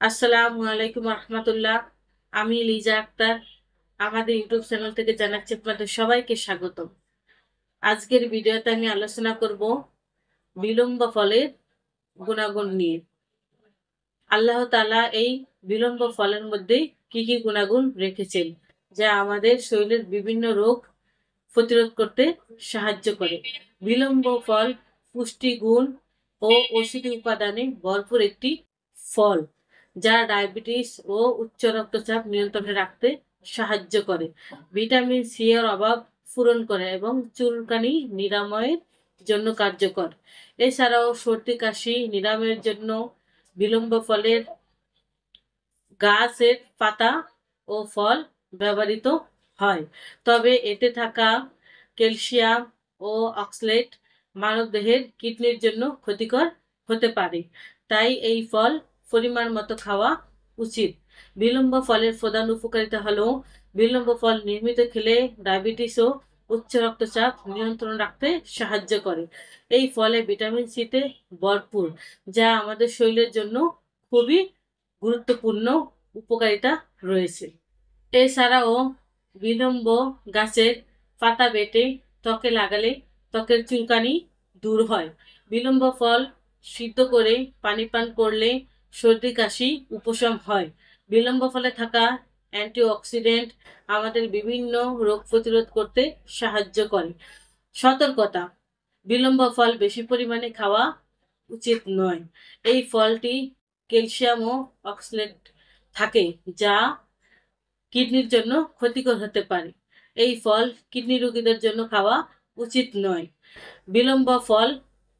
আসসালামু আলাইকুম রহমতুল্লাহ। আমি লিজা আক্তার। আমাদের ইউটিউব চ্যানেল থেকে জানাচ্ছি আপনাদের সবাইকে স্বাগত। আজকের ভিডিওতে আমি আলোচনা করব বিলম্ব ফলের গুণাগুণ নিয়ে। আল্লাহ তাআলা এই বিলম্ব ফলের মধ্যে কি কি গুণাগুণ রেখেছেন, যা আমাদের শরীরের বিভিন্ন রোগ প্রতিরোধ করতে সাহায্য করে। বিলম্ব ফল পুষ্টিগুণ ও ঔষধি উপাদানে ভরপুর একটি ফল, যা ডায়াবেটিস ও উচ্চ রক্তচাপ নিয়ন্ত্রণে রাখতে সাহায্য করে। ভিটামিন সি এর অভাব পূরণ করে এবং চুলকানি নিরাময়ের জন্য কার্যকর। এছাড়াও সর্দি কাশি নিরাময়ের জন্য বিলম্ব ফলের গাছের পাতা ও ফল ব্যবহৃত হয়। তবে এতে থাকা ক্যালসিয়াম ও অক্সালেট মানবদেহের কিডনির জন্য ক্ষতিকর হতে পারে, তাই এই ফল পরিমাণ মতো খাওয়া উচিত। বিলম্ব ফলের প্রধান উপকারিতা হলো বিলম্ব ফল নিয়মিত খেলে ডায়াবেটিস ও উচ্চ রক্তচাপ নিয়ন্ত্রণ রাখতে সাহায্য করে। এই ফলে ভিটামিন সিতে ভরপুর, যা আমাদের শরীরের জন্য খুবই গুরুত্বপূর্ণ উপকারিতা রয়েছে। এছাড়াও বিলম্ব গাছের পাতা বেটে ত্বকে লাগালে ত্বকের চুলকানি দূর হয়। বিলম্ব ফল সিদ্ধ করে পানি পান করলে সর্দি কাশি উপশম হয়। বিলম্ব ফলে থাকা অ্যান্টিঅক্সিডেন্ট আমাদের বিভিন্ন রোগ প্রতিরোধ করতে সাহায্য করে। সতর্কতা: বিলম্ব ফল বেশি পরিমাণে খাওয়া উচিত নয়। এই ফলটি ক্যালসিয়াম ও অক্সালেট থাকে, যা কিডনির জন্য ক্ষতিকর হতে পারে। এই ফল কিডনি রোগীদের জন্য খাওয়া উচিত নয়। বিলম্ব ফল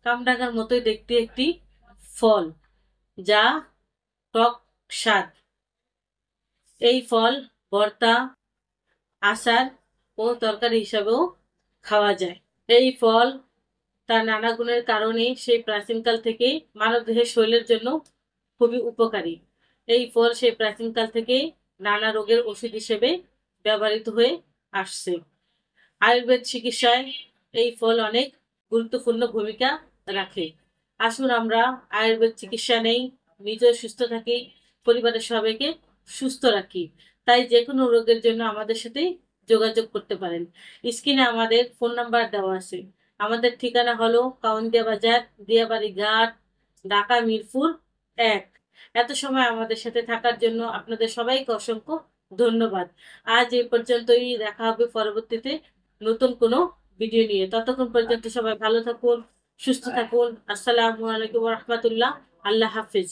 কামরাঙার মতোই দেখতে একটি ফল, যা টক স্বাদ। এই ফল ভর্তা, আচার ও তরকারি হিসাবেও খাওয়া যায়। এই ফল তার নানা গুণের কারণে সেই প্রাচীনকাল থেকে মানবদেহের শরীরের জন্য খুবই উপকারী। এই ফল সেই প্রাচীনকাল থেকে নানা রোগের ওষুধ হিসেবে ব্যবহৃত হয়ে আসছে। আয়ুর্বেদ চিকিৎসায় এই ফল অনেক গুরুত্বপূর্ণ ভূমিকা রাখে। আসুন আমরা আয়ুর্বেদ চিকিৎসা নেই, নিজেও সুস্থ থাকি, পরিবারের সবাইকে সুস্থ রাখি। তাই যে কোনো রোগের জন্য আমাদের সাথে যোগাযোগ করতে পারেন। স্ক্রিনে আমাদের ফোন নাম্বার দেওয়া আছে। আমাদের ঠিকানা হলো কাউন্দিয়া বাজার, দিয়াবাড়ি ঘাট, ঢাকা মিরপুর 1। এত সময় আমাদের সাথে থাকার জন্য আপনাদের সবাইকে অসংখ্য ধন্যবাদ। আজ এই পর্যন্তই, দেখা হবে পরবর্তীতে নতুন কোনো ভিডিও নিয়ে। ততক্ষণ পর্যন্ত সবাই ভালো থাকুন, সুস্থ থাকুন। আসসালামু আলাইকুম রহমতুল্লাহ। আল্লাহ হাফিজ।